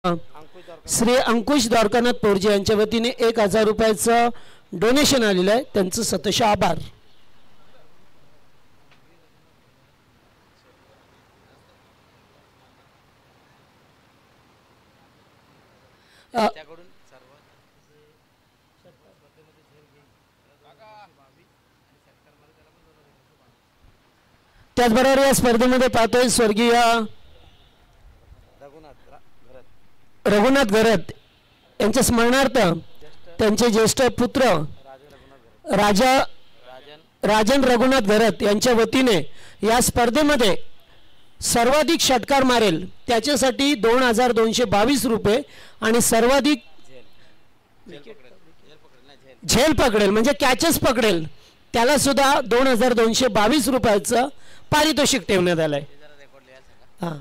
श्री अंकुश द्वारकानाथ पोरजे यांच्या वतीने 1000 रुपयाचं डोनेशन आलेलं आहे, त्यांचं सतश आभार. त्याचबरोबर या स्पर्धेमध्ये पाहतोय स्वर्गीय रघुनाथ घरत यांच्या स्मरणार्थ त्यांचे ज्येष्ठ पुत्र राजन रघुनाथ घरत यांच्या वतीने या स्पर्धेमध्ये सर्वाधिक षटकार मारेल त्याच्यासाठी 2222 रुपये आणि सर्वाधिक झेल पकडेल म्हणजे कॅचेस पकडेल त्याला सुद्धा 2222 रुपयाचं पारितोषिक ठेवण्यात आलंय. हां,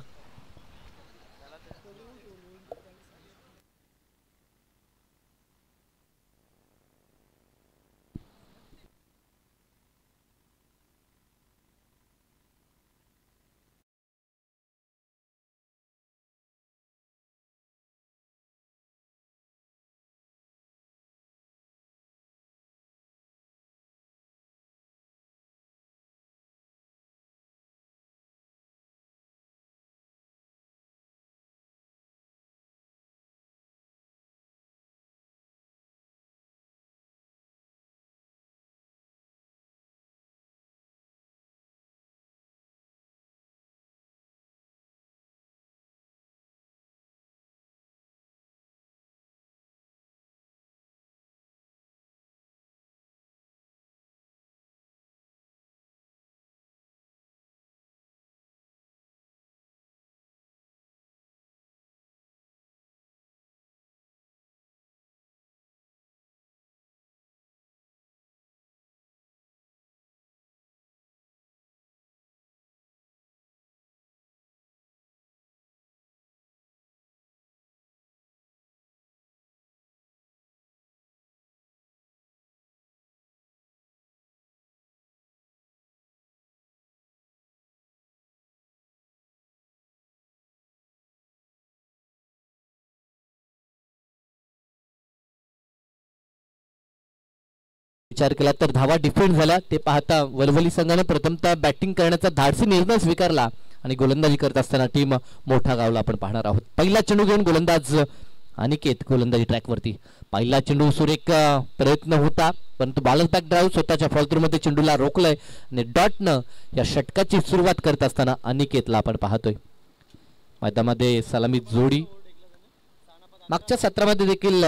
विचार केला तर धावा डिफेंड झाला ते पाहता वलवली संघाने प्रथमतः बॅटिंग करण्याचा धाडसी निर्णय स्वीकारला आणि गोलंदाजी करत असताना टीम मोठा गावला आपण पाहणार आहोत. पहिला चेंडू घेऊन गोलंदाज अनिकेत गोलंदाजी ट्रॅकवरती. पहिला चेंडू सुरेख प्रयत्न होता परंतु बॉलर बॅक ड्राईव्ह स्वतःच्या फॉलथ्रूमध्ये चेंडूला रोखलंय आणि डॉटनं या षटकाची सुरुवात करत असताना अनिकेतला आपण पाहतोय. मैदानामध्ये सलामी जोडी मागच्या सत्रामध्ये देखील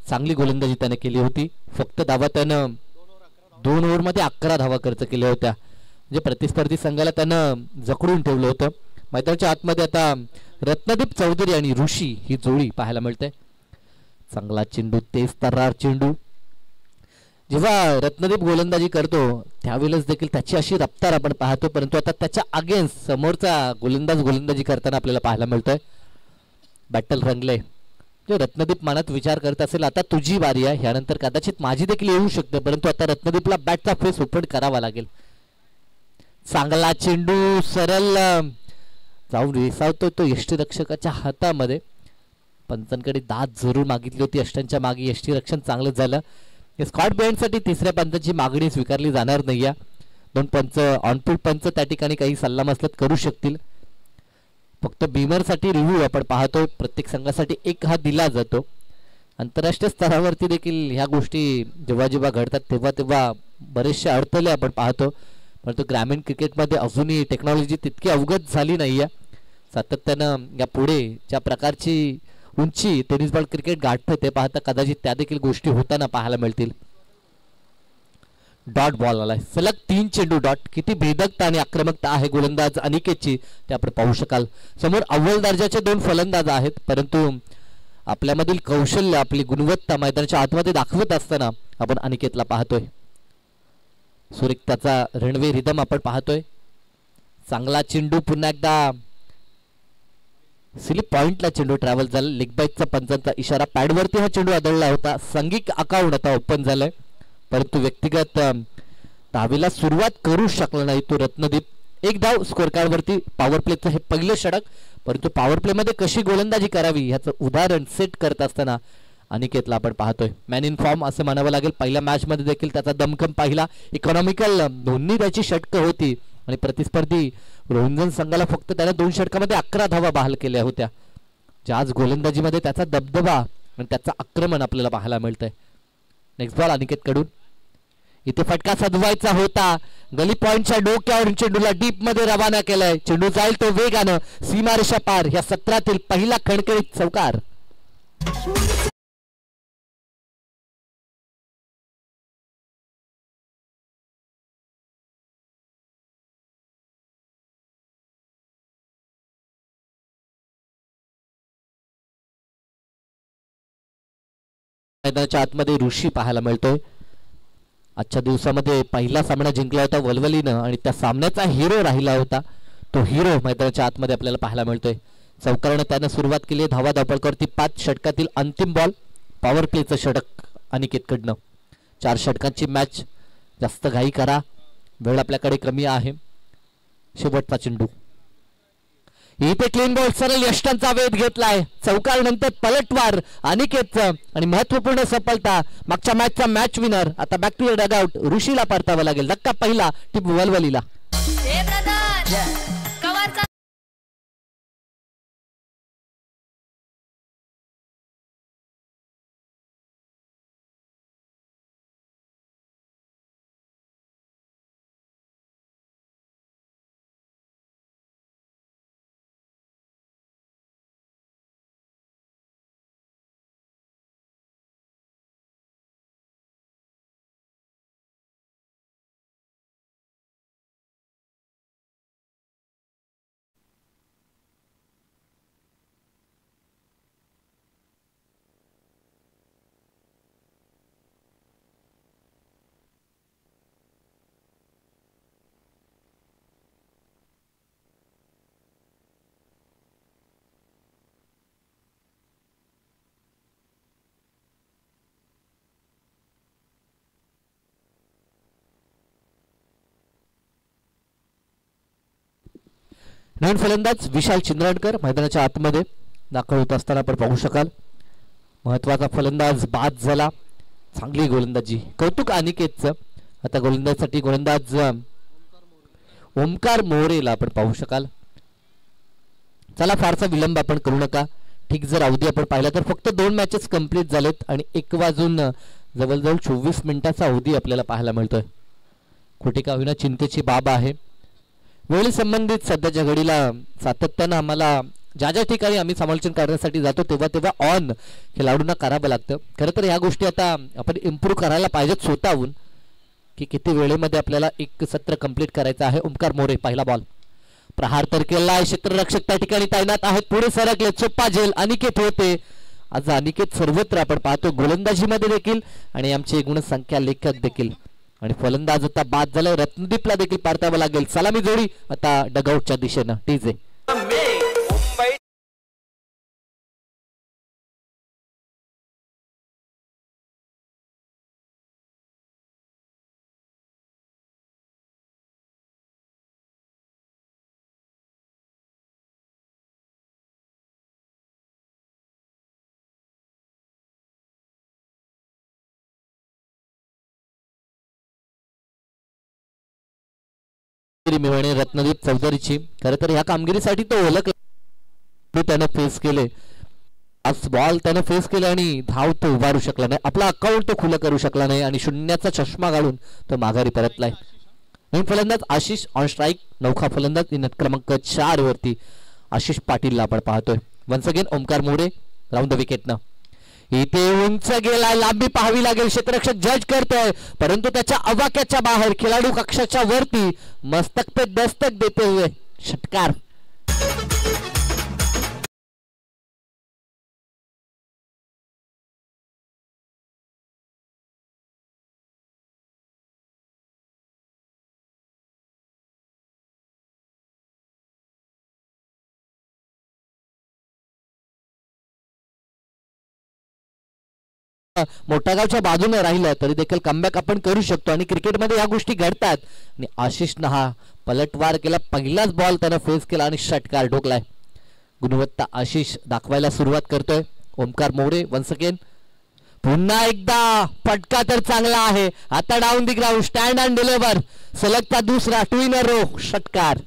चांगली गोलंदाजी त्याने केली होती. फक्त धावा त्यानं 2 ओव्हरमध्ये 11 धावा खर्च केल्या होत्या म्हणजे प्रतिस्पर्धी संघाला त्यानं जखडून ठेवलं होतं. मैदानाच्या आतमध्ये आता रत्नदीप चौधरी आणि ऋषी ही जोडी पाहायला मिळते. चांगला चेंडू तेज तर्रार चेंडू. जेव्हा रत्नदीप गोलंदाजी करतो त्यावेळेस देखील त्याची अशी रफ्तार आपण पाहतो परंतु आता त्याच्या अगेन्स्ट समोरचा गोलंदाजी करताना आपल्याला पाहायला मिळतोय. बॅटल रंगले. रत्नदीप मनात विचार करत असेल आता तुझी बारी आहे यानंतर कदाचित माझी देखील येऊ शकते परंतु आता रत्नदीपला बॅटचा फेस ओपन करावा लागेल. चांगला चेंडू सरळ जाऊन विसावतो तो यष्टीरक्षकाच्या हातामध्ये. पंचांकडे दाद जरूर मागितली होती अष्टांच्या मागे यष्टीरक्षण चांगलं झालं. स्कॉट बेंडसाठी तिसऱ्या पंचाची मागणी स्वीकारली जाणार नाही. 2 पंच ऑनफील्ड पंच त्या ठिकाणी काही सल्लामसलत करू शकतील. फक्त बीमरसाठी रिव्ह्यू आपण पाहतो प्रत्येक संघासाठी 1 हा दिला जातो. आंतरराष्ट्रीय स्तरावरती देखील ह्या गोष्टी जेव्हा जेव्हा घडतात तेव्हा तेव्हा बरेचसे अडथळे आपण पाहतो परंतु ग्रामीण क्रिकेटमध्ये अजूनही टेक्नॉलॉजी तितकी अवगत झाली नाही आहे. सातत्यानं या पुढे ज्या प्रकारची उंची टेनिस बॉल क्रिकेट गाठतं ते पाहता कदाचित त्या देखील गोष्टी होताना पाहायला मिळतील. डॉट बॉल आलाय सलग 3 चेंडू डॉट. किती भेदकता आणि आक्रमकता आहे गोलंदाज अनिकेतची ते आपण पाहू शकाल. समोर अव्वल दर्जाचे 2 फलंदाज आहेत परंतु आपल्यामधील कौशल्य आपली गुणवत्ता मैदानाच्या आतमध्ये दाखवत असताना आपण अनिकेतला पाहतोय. सुरेख त्याचा रणवे रिदम आपण पाहतोय. चांगला चेंडू पुन्हा एकदा स्लिप पॉइंटला चेंडू ट्रॅव्हल झाला. लेग बाईकचा पंचांचा इशारा पॅडवरती हा चेंडू आदळला होता. सांघिक अकाउंट आता ओपन झालंय परंतु व्यक्तिगत धावेला सुरुवात करू शकला नाही तो रत्नदीप. 1 धाव स्कोर कार्ड वरती. पॉवर प्लेचं हे पहिलं षटक परंतु पॉवर प्ले मध्ये कशी गोलंदाजी करावी ह्याचं उदाहरण सेट करत असताना अनिकेतला आपण पाहतोय. मॅन इन फॉर्म असं म्हणावं लागेल. पहिल्या मॅच मध्ये देखील त्याचा दमखम पाहिला. इकॉनॉमिकल दोन्ही त्याची षटकं होती आणि प्रतिस्पर्धी रोहिंजन संघाला फक्त त्याला 2 षटकामध्ये 11 धावा बहाल केल्या होत्या. आज गोलंदाजीमध्ये त्याचा दबदबा आणि त्याचं आक्रमण आपल्याला पाहायला मिळतंय. नेक्स्ट बॉल अनिकेत कडून. इथे फटका सजवायचा होता. गली पॉइंटच्या डोक्यावरून चेंडूला डीप मध्ये रवाना केलाय. चेंडू जाईल तो वेगानं सीमारेषा पार. या सत्रातील पहिला खणखणीत चौकार. मैदानाच्या आतमध्ये ऋषी पाहायला मिळतोय. आजच्या दिवसामध्ये पहिला सामना जिंकला होता वलवलीनं आणि त्या सामन्याचा हिरो राहिला होता. तो हिरो मैदानाच्या आतमध्ये आपल्याला पाहायला मिळतोय. चौकारानं त्यानं सुरुवात केली. धावा धावपळकरती 5 षटकातील अंतिम बॉल. पॉवर प्लेचं षटक अनिकेतकडनं. 4 षटकांची मॅच. जास्त घाई करा, वेळ आपल्याकडे कमी आहे. शेवटचा चेंडू. इथे क्लीन बॉल. सरळ यष्टांचा वेध घेतलाय. चौकार नंतर पलटवार अनिकेतचं आणि महत्वपूर्ण सफलता. मागच्या मॅचचा मॅच विनर. आता बॅक टू द डगआउट. ऋषीला परतावं लागेल. धक्का पहिला टीम वलवलीला. नवीन फलंदाज विशाल चिंद्रणकर मैदानाच्या आतमध्ये दाखल होत असताना आपण पाहू शकाल. महत्वाचा फलंदाज बाद झाला. चांगली गोलंदाजी. कौतुक अनिकेतचं. आता गोलंदाजीसाठी गोलंदाज ओमकार मोरेला आपण पाहू शकाल. चला फारसा विलंब आपण करू नका. ठीक जर अवधी आपण पाहिला तर फक्त 2 मॅचेस कंप्लीट झालेत आणि 1 वाजून जवळजवळ 24 मिनिटाचा अवधी आपल्याला पाहायला मिळतोय. कुठे का होईना चिंतेची बाब आहे. वेळी संबंधित सध्याच्या घडीला सातत्यानं आम्हाला ज्या ज्या ठिकाणी आम्ही समालोचन करण्यासाठी जातो तेव्हा ऑन खेळाडूंना करावं लागतं. खरं तर ह्या गोष्टी आता आपण इम्प्रूव्ह करायला पाहिजेत स्वतःहून की किती वेळेमध्ये आपल्याला एक सत्र कंप्लीट करायचं आहे. ओमकार मोरे पहिला बॉल. प्रहार तर केला. क्षेत्ररक्षक त्या ठिकाणी तैनात आहेत. पुढे सरकले. चोप्पा झेल अनिकेत होते. आज अनिकेत सर्वत्र आपण पाहतो गोलंदाजीमध्ये देखील आणि आमचे गुणसंख्या लेखक देखील. आणि फलंदाज आता बाद झालाय. रत्नदीपला देखील पारतावं लागेल. सलामी जोडी आता डगआउटच्या दिशेनं. टीजे मिळवणे रत्नदीप चौधरीची. खरं तर ह्या कामगिरीसाठी तो ओळखला. त्यानं फेस केले. आज बॉल त्यानं फेस केले आणि धाव तो उभारू शकला नाही. आपला अकाउंट तो खुलं करू शकला नाही आणि शून्याचा चष्मा घालून तो माघारी परतलाय. नवीन फलंदाज आशिष ऑन स्ट्राईक. नौखा फलंदाज इन क्रमांक 4 वरती आशिष पाटीलला आपण पाहतोय. Once again Omkar More round the विकेटनं. इथे उंच गेला. लांबी पाहावी लागेल. क्षेत्ररक्षक जज करतोय परंतु त्याच्या अवाक्याच्या बाहेर खेळाडू कक्षाच्या वरती मस्तक पे दस्तक देते हुए षटकार. मोठा गावच्या बाजूने राहिलं तरी देखील कमबॅक आपण करू शकतो आणि क्रिकेटमध्ये या गोष्टी घडतात. आणि आशिषनं हा पलटवार केला. पहिलाच बॉल त्यानं फेस केला आणि षटकार ठोकलाय. गुणवत्ता आशिष दाखवायला सुरुवात करतोय. ओमकार मोरे वन्स अगेन, पुन्हा एकदा फटका तर चांगला आहे. आता down the ground, stand and deliver, सलगचा दुसरा 2 in a row षटकार.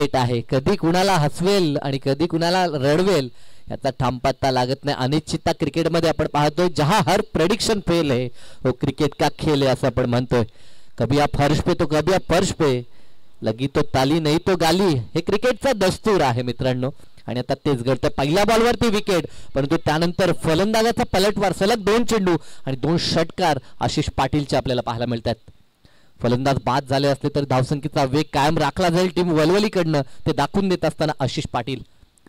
आहे कधी कुणाला हसवेल आणि कधी कुणाला रडवेल याचा ठाम पत्ता लागत नाही. अनिश्चितता क्रिकेटमध्ये आपण पाहतोय, जहां हर प्रेडिक्शन फेल है वो क्रिकेट का खेल है असं आपण म्हणतोय. कभी आप फर्श पे तो कभी आप फर्श पे, लगी तो ताली नाही तो गाली, हे क्रिकेटचा दस्तूर आहे मित्रांनो. आणि आता तेच घडतं. पहिल्या बॉलवरती विकेट, परंतु त्यानंतर फलंदाजाचा पलटवार, सलग 2 चेंडू आणि 2 षटकार आशिष पाटीलचे आपल्याला पाहायला मिळतात. फलंदाज बाद झाले असले तर धावसंख्येचा वेग कायम राखला जाईल टीम वलवलीकडनं, ते दाखवून देत असताना आशिष पाटील.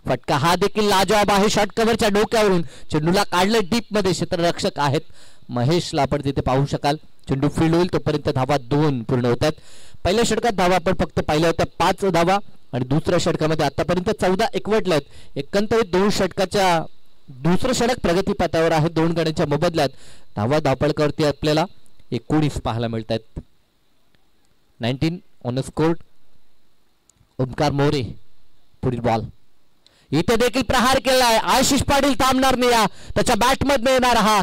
फटका हा देखील लाजवाब आहे. शॉर्ट कव्हरच्या डोक्यावरून चेंडूला काढलं डीप मध्ये, क्षेत्ररक्षक आहेत महेशला आपण तिथे पाहू शकाल. चेंडू फील्ड होईल तोपर्यंत धावा 2 पूर्ण होतात. पहिल्या षटकात धावा आपण फक्त पाहिल्या होत्या 5 धावा आणि दुसऱ्या षटकामध्ये आतापर्यंत 14 एकवटल्या आहेत. एकंदरीत 2 षटकाच्या दुसरं षटक प्रगतीपथावर आहे. 2 गड्यांच्या मोबदल्यात धावा धावपळकावरती आपल्याला 19 पाहायला मिळत आहेत. 19 on the score. Omkar More पुढील बॉल, इथे देखील प्रहार केलाय. आशिष पाटील थांबणार नाही, त्याच्या बॅटमध्ये येणार हा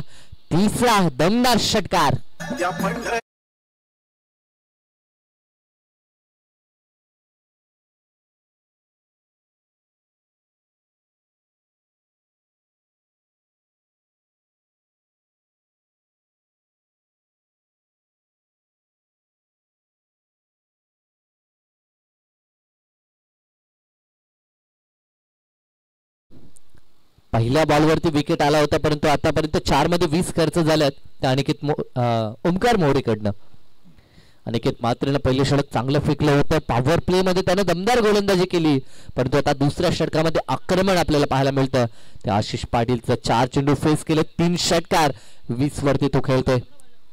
तिसरा दमदार षटकार. पहिल्या बॉलवरती विकेट आला होता, परंतु आतापर्यंत 4 मध्ये 20 खर्च झाल्यात त्या अनिकेत ओमकार मोरेकडनं. अनिकेत मात्रेनं पहिले षटक चांगलं फेकलं होतं. पॉवर प्ले मध्ये त्यानं दमदार गोलंदाजी केली, परंतु आता दुसऱ्या षटकामध्ये आक्रमण आपल्याला पाहायला मिळतं. त्या आशिष पाटीलचं 4 चेंडू फेस केले, 3 षटकार, 20 वरती तो खेळतोय.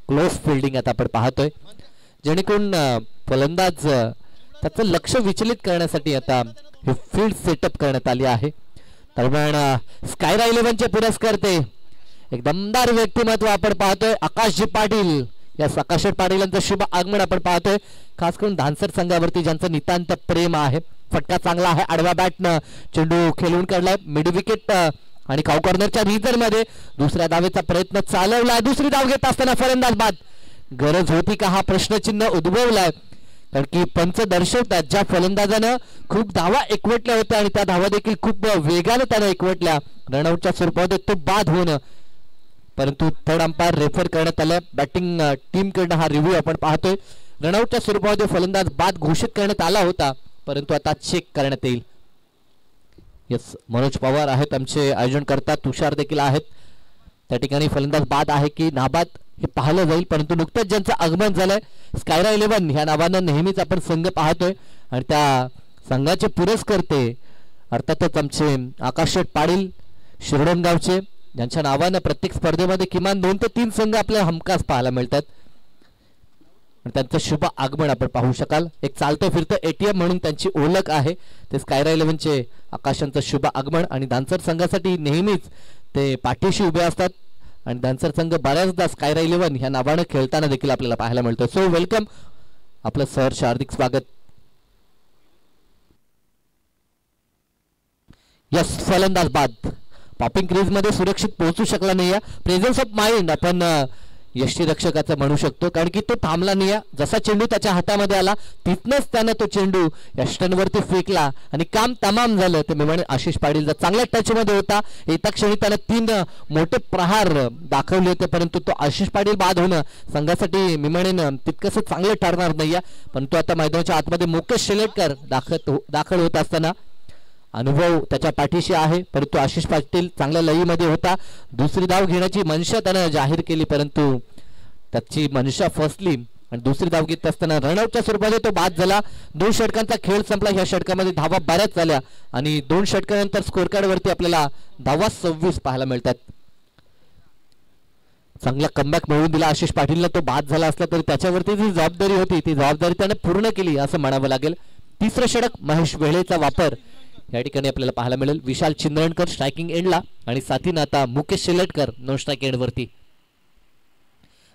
क्लोज फिल्डिंग आता आपण पाहतोय, जेणेकरून फलंदाज त्याचं लक्ष विचलित करण्यासाठी आता हे फील्ड सेटअप करण्यात आली आहे. दरम्यान स्कायरा 11चे पुरस्कर्ते, एक दमदार व्यक्तिमत्व आपण पाहतोय आकाशजी पाटील. या आकाश पाटील यांचं शुभ आगमन आपण पाहतोय, खास करून धानसर संघावरती ज्यांचं नितांत प्रेम आहे. फटका चांगला आहे, आडवा बॅटनं चेंडू खेळून काढलाय मिड विकेट आणि काउ कॉर्नरच्या रिझन मध्ये दुसऱ्या धावेचा प्रयत्न चालवलाय. दुसरी धाव घेत असताना फलंदाज बाद. गरज होती का हा प्रश्नचिन्ह उद्भवलाय, कारण की पंच दर्शवतात ज्या फलंदाजानं खूप धावा एकवटल्या होत्या आणि त्या धावा देखील खूप वेगाने त्यानं एकवटल्या, रनआउटच्या स्वरूपामध्ये तो बाद होणं, परंतु थर्ड अंपायर रेफर करण्यात आलं. बॅटिंग टीम कडनं हा रिव्ह्यू आपण पाहतोय. रनआउटच्या स्वरूपामध्ये फलंदाज बाद घोषित करण्यात आला होता, परंतु आता चेक करण्यात येईल. यस, मनोज पवार आहेत आमचे आयोजनकर्ता, तुषार देखील आहेत. त्या ठिकाणी फलंदाज बाद आहे की नाबाद हे पाहिलं जाईल, परंतु नुकतंच ज्यांचं आगमन झालंय स्कायरा 11 ह्या नावानं नेहमीच आपण संघ पाहतोय आणि त्या संघाचे पुरस्कर्ते अर्थातच आमचे आकाश पाटील शिरडोणगावचे, ज्यांच्या नावानं प्रत्येक स्पर्धेमध्ये किमान 2 ते 3 संघ आपल्याला हमखास पाहायला मिळतात. त्यांचं शुभ आगमन आपण पाहू शकाल. एक चालतं फिरतं एटीएम म्हणून त्यांची ओळख आहे. ते स्कायरा 11चे आकाशांचं शुभ आगमन आणि दानसर संघासाठी नेहमीच ते पाठीशी उभे असतात आणि दानसर संघ बऱ्याचदा स्कायरा 11 ह्या नावानं खेळताना देखील आपल्याला पाहायला मिळतं. सो वेलकम, आपलं सहर्ष हार्दिक स्वागत. यस, फलंदाज बाद. पॉपिंग क्रीज मध्ये सुरक्षित पोहोचू शकला नाही. प्रेझेन्स ऑफ माइंड आपण यष्टीरक्षकाचं म्हणू शकतो, कारण की तो थांबला नाही. जसा चेंडू त्याच्या हातामध्ये आला तिथनच त्यानं तो चेंडू यष्टनवरती फेकला आणि काम तमाम झालं. ते मी म्हणे आशिष पाटील चांगल्या टच मध्ये होता. एका क्षणी त्यानं 3 मोठे प्रहार दाखवले होते, परंतु तो आशिष पाटील बाद होणं संघासाठी मी म्हणेन तितकंसं चांगलं ठरणार नाही. परंतु आता मैदानाच्या आतमध्ये मुकेश शेलेटकर दाखल होत असताना अनुभव त्याच्या पाठीशी आहे, परंतु आशिष पाटील चांगल्या लयीमध्ये होता. दुसरी धाव घेण्याची मनशा त्यानं जाहीर केली, परंतु त्याची मनशा फसली आणि दुसरी धाव घेत असताना रनआउटच्या स्वरूपामध्ये तो बाद झाला. 2 षटकांचा खेळ संपला. ह्या षटकामध्ये धावा बऱ्याच झाल्या आणि 2 षटकानंतर स्कोर कार्ड वरती आपल्याला धावा 26 पाहायला मिळतात. चांगला कमबॅक मिळवून दिला आशिष पाटीलला. तो बाद झाला असला तरी त्याच्यावरती जी जबाबदारी होती ती जबाबदारी त्याने पूर्ण केली असं म्हणावं लागेल. तिसरं षटक महेश वेळेचा वापर या ठिकाणी आपल्याला पाहायला मिळेल. विशाल चिंदरणकर स्ट्रायकिंग एंडला आणि साथीनं आता मुकेश शेलटकर नॉन स्ट्राईक एंड वरती.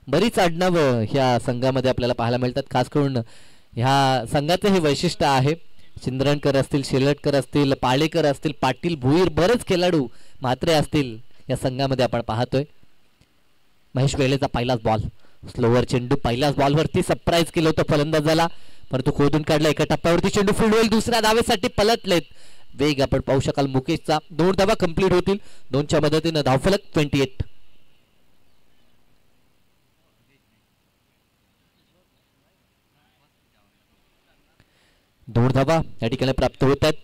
बरीच आडनावं ह्या संघामध्ये आपल्याला पाहायला मिळतात. खास करून ह्या संघाचं हे वैशिष्ट्य आहे. चिंदरणकर असतील, शेलटकर असतील, पाळेकर असतील, पाटील, भुईर, बरेच खेळाडू म्हात्रे असतील या संघामध्ये आपण पाहतोय. महेश वेळेचा पहिलाच बॉल, स्लोवर चेंडू पहिल्याच बॉलवरती सरप्राईज केलं होतं फलंदाजाला, परंतु खोदून काढला. एका टप्प्यावरती चेंडू फील्ड होईल, दुसऱ्या धावेसाठी पलटलेत. वेग आपण पाहू शकाल मुकेशचा. 2 धावा कंप्लीट होतील. 2च्या मदतीनं धावफलक 28. दोन धावा या ठिकाणी प्राप्त होत आहेत.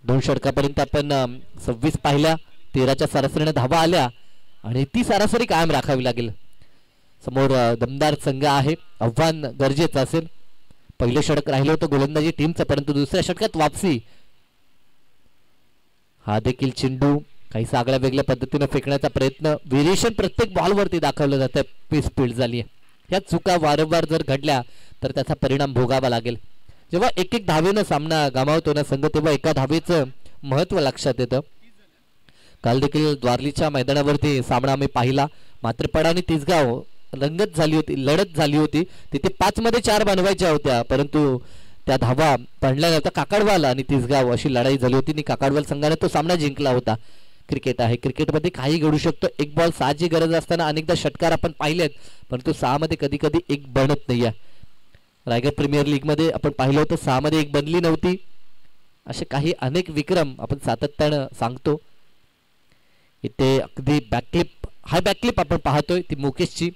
2 षटकापर्यंत आपण 26 पाहिल्या, 13च्या सरासरीने धावा आल्या आणि ती सरासरी कायम राखावी लागेल. समोर दमदार संघ आहे, आव्हान गरजेचं असेल. पहिले षटक राहिलं होतं गोलंदाजी टीमचं, परंतु दुसऱ्या षटकात वापसी. हा देखील चेंडू काही आगळ्या वेगळ्या पद्धतीने फेकण्याचा प्रयत्न, व्हेरिएशन प्रत्येक बॉलवरती दाखवलं जातं. पीस फील्ड झाली आहे. ह्या चुका वारंवार जर घडल्या तर त्याचा परिणाम भोगावा लागेल. जेव्हा एक एक धावेनं सामना गमावतो ना संघ, तेव्हा एका धावेचं महत्व लक्षात येतं. काल देखील द्वारलीच्या मैदानावरती सामना आम्ही पाहिला. मात्र पड आणि तिसगाव रंगत झाली होती, लढत झाली होती. तिथे 5 मध्ये 4 बनवायच्या होत्या, परंतु त्या धावा पडल्यानंतर काकडवाल आणि तिसगाव अशी लढाई झाली होती आणि काकडवाल संघाने तो सामना जिंकला होता. क्रिकेट आहे, क्रिकेटमध्ये काही घडू शकतो. एक बॉल 6ची गरज असताना अनेकदा षटकार आपण पाहिलेत, परंतु 6 मध्ये कधी कधी एक बनत नाही आहे. रायगड प्रीमियर लीग मध्ये आपण पाहिलं होतं 6 मध्ये एक बनली नव्हती. असे काही अनेक विक्रम आपण सातत्यानं सांगतो. इथे अगदी बॅकक्लिप, हाय बॅकक्लिप आपण पाहतोय ती मुकेशची.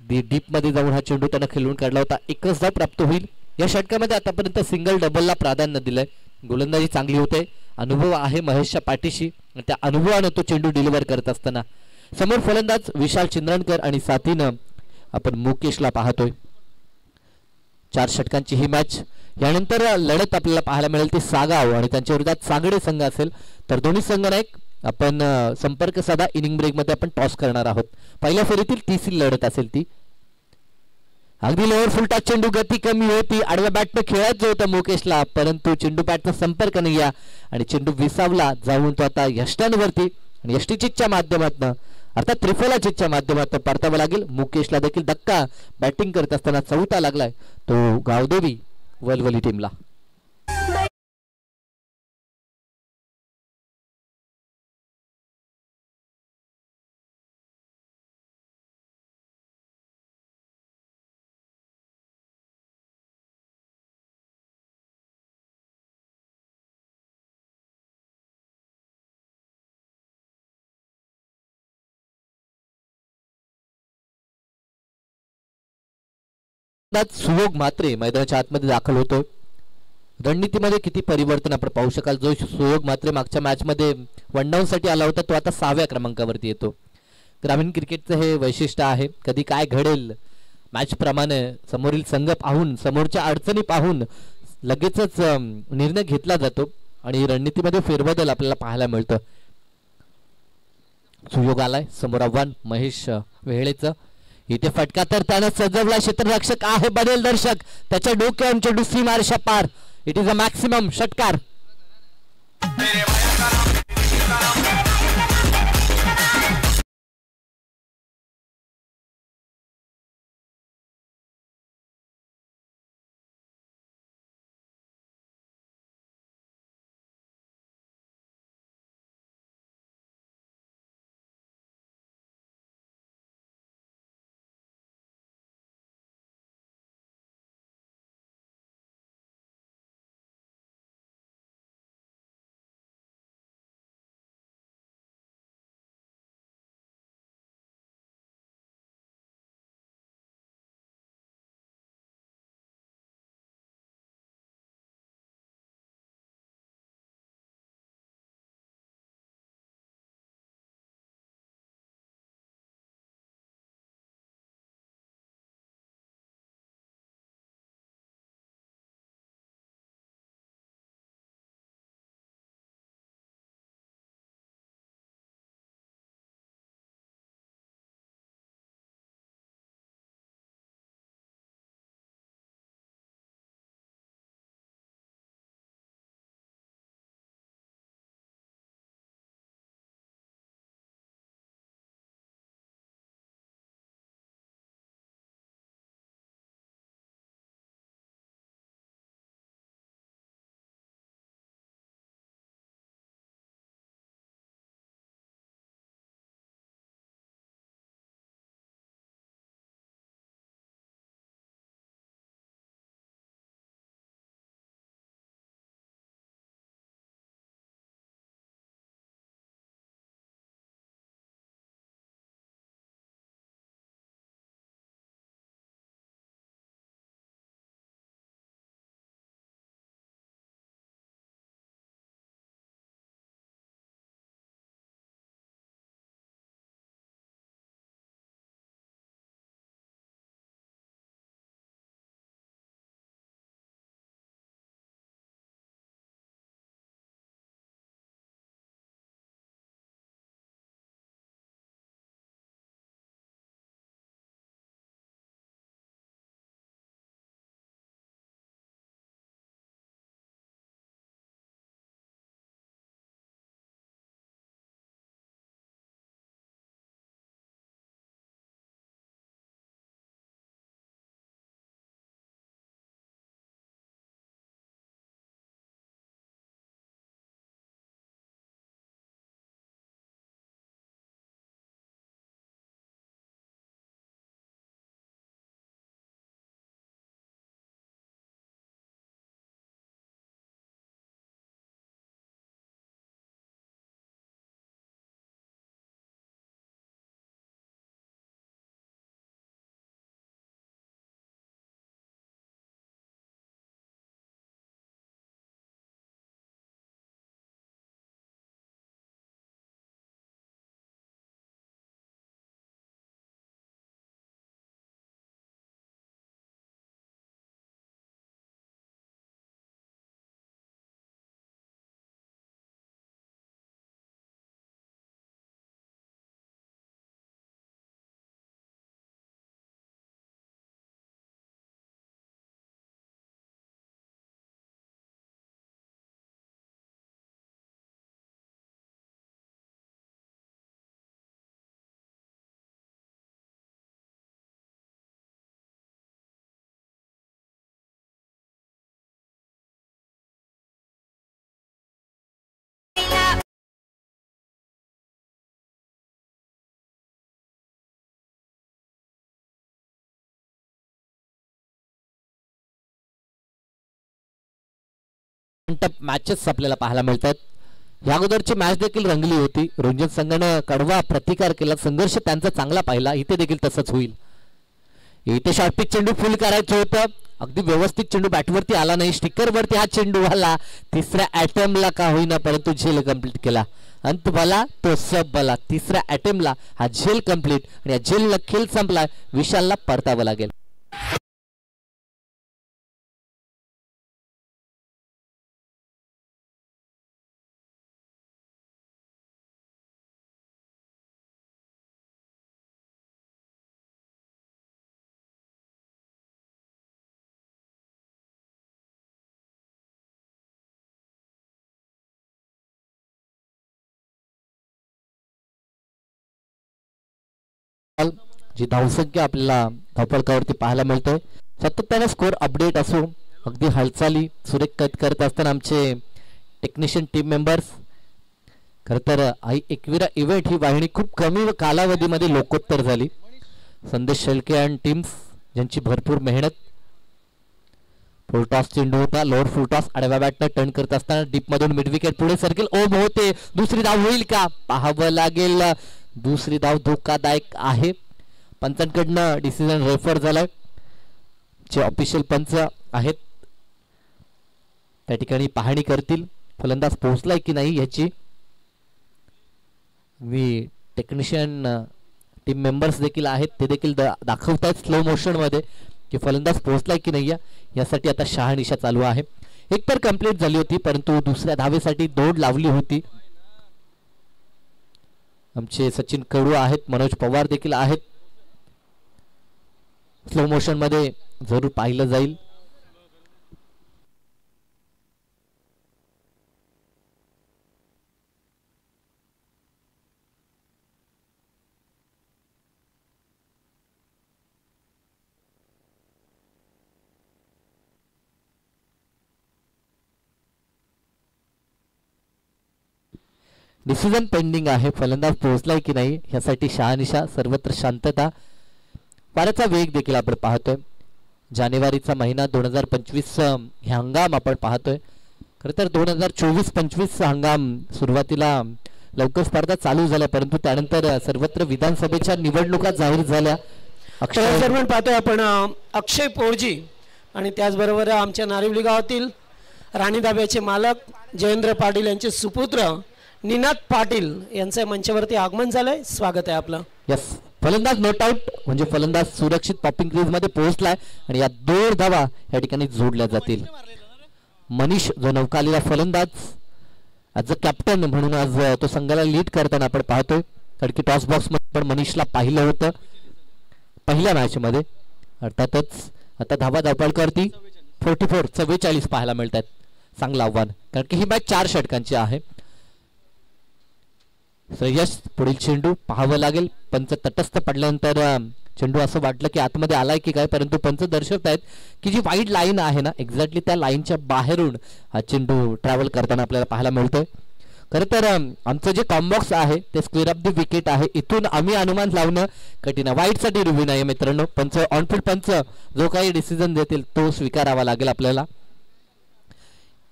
डीप मध्ये जाऊन हा चेंडू त्यानं खेळून काढला होता. एकच धाव प्राप्त होईल. या षटकामध्ये आतापर्यंत सिंगल डबलला प्राधान्य दिलंय. गोलंदाजी चांगली होते, अनुभव आहे महेशच्या पाठीशी, त्या अनुभवानं तो चेंडू डिलिव्हर करत असताना समोर फलंदाज विशाल चिंदरणकर आणि साथीनं आपण मुकेशला पाहतोय. 4 षटकांची ही मॅच. यानंतर लढत आपल्याला पाहायला मिळेल ती सागाव आणि त्यांच्या विरोधात सागडे संघ असेल. तर दोन्ही संघ एक आपण संपर्क साधा इनिंग ब्रेक मध्ये आपण टॉस करणार आहोत. पहिल्या फेरीतील तिसरी लढत असेल ती. अगदी लोअर फुलटा चेंडू, गती कमी होती, आडव्या बॅटनं खेळायचं होतं मुकेशला, परंतु चेंडू बॅटचा संपर्क नाही आहे आणि चेंडू विसावला जाऊन तो आता यष्टांवरती आणि यष्टीचितच्या माध्यमातून अर्थात त्रिफला चितच्या माध्यमातून परतावा लागेल. मुकेशला देखील धक्का बॅटिंग करत असताना चौथा लागलाय तो गावदेवी वलवली टीमला. सुयोग मात्रे मैदानाच्या आतमध्ये दाखल होतो. रणनीतीमध्ये किती परिवर्तन आपण पाहू शकाल. जो सुयोग मात्रे मागच्या मॅच मध्ये वन डाऊन साठी आला होता तो आता 6व्या क्रमांकावरती येतो. ग्रामीण क्रिकेटचं हे वैशिष्ट्य आहे. कधी काय घडेल मॅच प्रमाणे समोरील संघ पाहून, समोरच्या अडचणी पाहून लगेचच निर्णय घेतला जातो आणि रणनीतीमध्ये फेरबदल आपल्याला पाहायला मिळतं. सुयोग आलाय, समोर आव्हान महेश वेळेचं. इथे फटका तर त्यानं सजवला. क्षेत्ररक्षक आहे बनेल दर्शक, त्याच्या डोक्यावर चेंडू सीमारेषा पार. इट इज अ मॅक्सिमम षटकार. मॅचेस आपल्याला पाहायला मिळतात. या अगोदरची मॅच देखील रंगली होती. रंजन संघानं कडवा प्रतिकार केला, संघर्ष त्यांचा चांगला पाहिला. इथे देखील तसंच होईल. इथे शॉर्टपिच चेंडू फुल करायचं होतं, अगदी व्यवस्थित चेंडू बॅटवरती आला नाही. स्टिकरवरती हा चेंडू आला. तिसऱ्या अटेम्प्टला का होईना परंतु झेल कंप्लीट केला. अंत भला तो सब भला. तिसऱ्या अटेम्प्टला हा झेल कंप्लीट आणि या झेलला खेळ संपला. विशालला परतावं लागेल. जी धावसंख्या आपल्याला धावफलकावरती पाहायला मिळते, सातत्याने स्कोर अपडेट असो, अगदी हालचाली सुरेख कैद करत असताना आमचे टेक्निशियन टीम मेंबर्स. खरं तर एकविरा इव्हेंट ही वाहिनी खूप कमी कालावधीमध्ये लोकोत्तर झाली. संदेश शेळके अँड टीम्स ज्यांची भरपूर मेहनत. फुलटॉस चेंडू होता, लोअर फुलटॉस आडव्या बॅटनं टर्न करत असताना डीप मधून मिड विकेट पुढे सर्किल ओम होते. दुसरी धाव होईल का पाहावं लागेल. दुसरी धाव धोकादायक आहे. पंचांकडनं डिसिजन रेफर झालाय. जे ऑफिशियल पंच आहेत त्या ठिकाणी पाहणी करतील. फलंदाज पोहोचलाय की नाही याची. मी टेक्निशियन टीम मेंबर्स देखील आहेत, ते देखील दाखवतायत स्लो मोशन मध्ये की फलंदाज पोहोचलाय की नाही यासाठी आता शहानिशा चालू आहे. एक तर कंप्लीट झाली होती परंतु दुसऱ्या धावेसाठी दौड लावली होती. आमचे सचिन कडू आहेत, मनोज पवार देखील आहेत. स्लो मोशन मध्ये जरूर पाहिलं जाईल. डिसिजन पेंडिंग आहे. फलंदाज पोहोचलाय की नाही यासाठी शहानिशा. सर्वत्र शांतता. वाऱ्याचा वेग देखील आपण पाहतोय. जानेवारीचा महिना 2025 हे हंगाम आपण पाहतोय. खरं तर 2024-25 हंगाम सुरुवातीला लवकर स्पर्धा चालू झाल्या परंतु त्यानंतर सर्वत्र विधानसभेच्या निवडणुका जाहीर झाल्या. अक्षय पाहतोय आपण अक्षय पोरजी आणि त्याचबरोबर आमच्या नारिवली गावातील राणी दाब्याचे मालक जयेंद्र पाटील यांचे सुपुत्र निनाद पाटील यांचे मंचावरती आगमन झालंय. स्वागत आहे आपलं. यस, फलंदाज नॉट आउट म्हणजे फलंदाज सुरक्षित पॉपिंग क्रीज मध्ये पोहोचलाय आणि या 2 धावा या ठिकाणी जोडल्या जातील. मनीष जो नौकालीला फलंदाज ॲज अ कॅप्टन म्हणून आज तो संघाला लीड करताना आपण पाहतोय. कारण की टॉस बॉक्स मध्ये पण मनीषला पाहिलं होतं पहिल्या मॅच मध्ये. अर्थातच आता धावा धावपळकावरती 44 पाहायला मिळतात. चांगलं आव्हान कारण की ही मॅच 4 षटकांची आहे. श्रेयस पुढील चेंडू पाहावं लागेल. पंच तटस्थ पडल्यानंतर चेंडू असं वाटलं की आतमध्ये आलाय की काय परंतु पंच दर्शवत आहेत की जी वाईड लाईन आहे ना एक्झॅक्टली त्या लाईनच्या बाहेरून हा चेंडू ट्रॅव्हल करताना आपल्याला पाहायला मिळतोय. खरं तर आमचं जे कॉम्बॉक्स आहे ते स्क्वेअर ऑफ द विकेट आहे. इथून आम्ही अनुमान लावणं कठीण आहे. वाईड साठी रिव्ह्यू नाही मित्रांनो. पंच ऑनफिल्ड पंच जो काही डिसिजन देतील तो स्वीकारावा लागेल आपल्याला.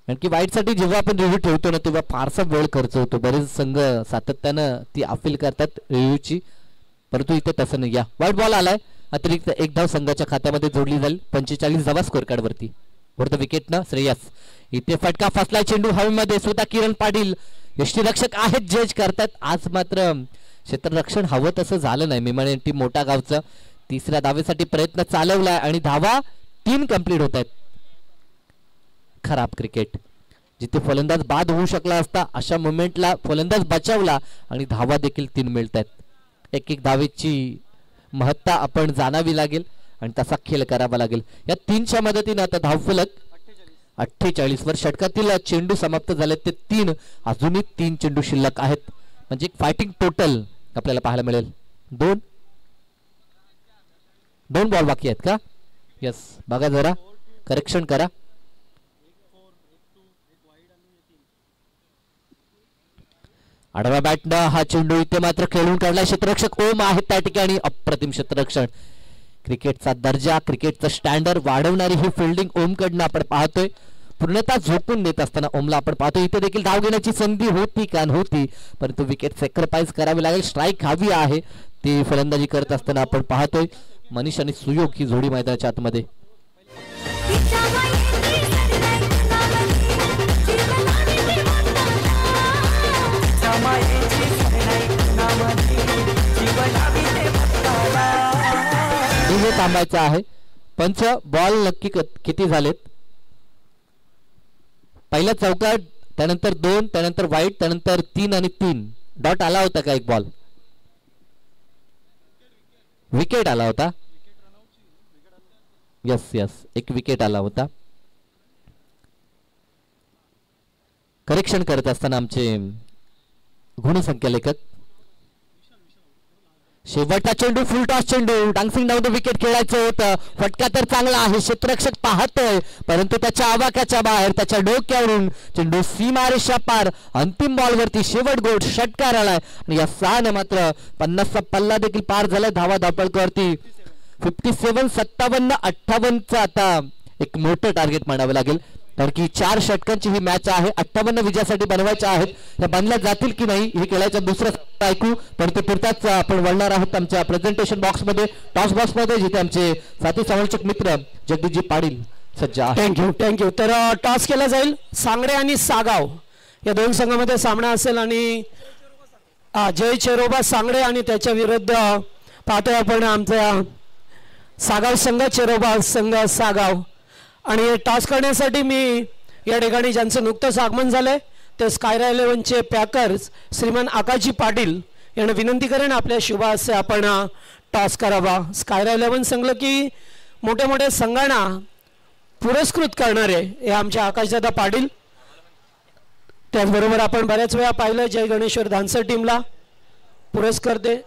कारण की वाईट साठी जेव्हा आपण रिव्ह्यू ठेवतो ना तेव्हा फारसा वेळ खर्च होतो. बरेच संघ सातत्यानं ती अपील करतात रिव्ह्यूची परंतु इथे तसं नाही. या वाईट बॉल आलाय. अतिरिक्त 1 धाव संघाच्या खात्यामध्ये जोडली जाईल. 45 धावा स्कोअर कार्ड वरती. वरती विकेट ना श्रेयस. इथे फटका फसलाय. चेंडू हवेमध्ये. स्वतः किरण पाटील यष्टीरक्षक आहेत जज करतात. आज मात्र क्षेत्ररक्षण हवं तसं झालं नाही. मी म्हणेन टीम मोठा गावचं तिसऱ्या धावेसाठी प्रयत्न चालवलाय आणि धावा 3 कंप्लीट होत आहेत. खराब क्रिकेट. जिथे फलंदाज बाद होऊ शकला असता अशा मोमेंटला फलंदाज बचावला आणि धावा देखील 3 मिळत आहेत. एक धावेची महत्ता आपण जाणावी लागेल आणि तसा खेळ करावा लागेल. या 3च्या मदतीने आता धावफलक 48 वर षटकातील चेंडू समाप्त झाले ते 3. अजूनही 3 चेंडू शिल्लक आहेत म्हणजे एक फायटिंग टोटल आपल्याला पाहायला मिळेल. 2 बॉल बाकी आहेत का. यस, बघा जरा करेक्शन करा. आडव्या बॅटनं हा चेंडू इथे मात्र खेळून काढला. क्षेत्ररक्षक ओम आहेत त्या ठिकाणी. अप्रतिम क्षेत्ररक्षण. क्रिकेटचा दर्जा क्रिकेटचं स्टँडर्ड वाढवणारी ही फिल्डिंग ओम कडनं आपण पाहतोय. पूर्णतः झोकून देत असताना ओमला आपण पाहतो. इथे देखील धाव घेण्याची संधी होती का नव्हती, परंतु विकेट सॅक्रिफाईस करावी लागेल. स्ट्राईक हवी आहे ती फलंदाजी करत असताना आपण पाहतोय. मनीष आणि सुयोग ही जोडी मैदानाच्या आतमध्ये. थांबायचं आहे. पंच बॉल नक्की किती झालेत? पहिला चौकार, त्यानंतर 2, त्यानंतर वाईट, त्यानंतर 3 आणि 3 डॉट आला होता का? एक बॉल विकेट आला होता. यस एक विकेट आला होता. करेक्शन करत असताना आमचे गुणसंख्यालेखक. शेवटचा चेंडू, फुल टॉस चेंडू, डान्सिंग डाऊन द विकेट खेळायचं होतं. फटका तर चांगला आहे, क्षेत्ररक्षक पाहतोय, परंतु त्याच्या आवाक्याच्या बाहेर, त्याच्या डोक्यावरून चेंडू सीमारेषा पार. अंतिम बॉल वरती शेवट गोड षटकार आलाय आणि या 6 ने मात्र 50चा पल्ला देखील पार झालाय. धावा धावपळकरती 57, 57, 58चं आता एक मोठं टार्गेट मानावं लागेल, कारण की 4 षटकांची ही मॅच आहे. 58 विजयासाठी बनवायच्या आहेत. त्या बनल्या जातील की नाही हे खेळायचा दुसरा ऐकू, परंतु पुरताच आपण वळणार आहोत आमच्या प्रेझेंटेशन बॉक्समध्ये, टॉस बॉक्समध्ये, जिथे आमचे साथी समालोचक मित्र जगदीशजी पाटील सज्ज आहेत. थँक्यू. तर टॉस केला जाईल. सांगडे आणि सागाव या 2 संघामध्ये सामना असेल आणि जय चेरोबा सांगडे आणि त्याच्या विरुद्ध पाहतोय आपण आमचा सागाव संघ, चेरोबा संघ सागाव. आणि टॉस करण्यासाठी मी या ठिकाणी ज्यांचं नुकतंच आगमन झालंय ते स्कायरा 11चे पॅकर्स श्रीमान आकाशजी पाटील यांना विनंती करेन आपल्या शुभासे आपण टॉस करावा. स्कायरा 11 सांगलं की मोठ्या मोठ्या संघांना पुरस्कृत करणारे हे आमचे आकाशदादा पाटील. त्याचबरोबर आपण बऱ्याच वेळा पाहिलं जय गणेश्वर धानसर टीमला पुरस्कर्ते.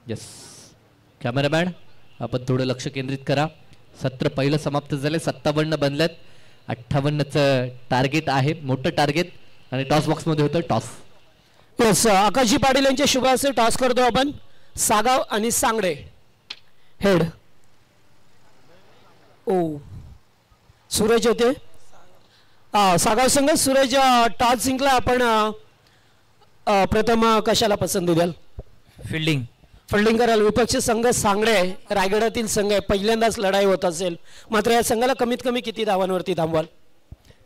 यस कॅमेरामॅन आपण थोडं लक्ष केंद्रित करा. सत्र पहिलं समाप्त झाले, 57 बनल्यात. 58चं टार्गेट आहे, मोठं टार्गेट. आणि टॉस बॉक्समध्ये होतं टॉस. यस आकाशजी पाटील यांच्या शुभासे टॉस करतो आपण. सागाव आणि सांगडे हेड. सूरज होते सागाव संघ. सूरज टॉस जिंकला. आपण प्रथम कशाला पसंती द्याल? फिल्डिंग कराल. विपक्ष संघ सांगडे रायगडातील संघ आहे, पहिल्यांदाच लढाई होत असेल, मात्र या संघाला कमीत कमी किती धावांवरती थांबवाल?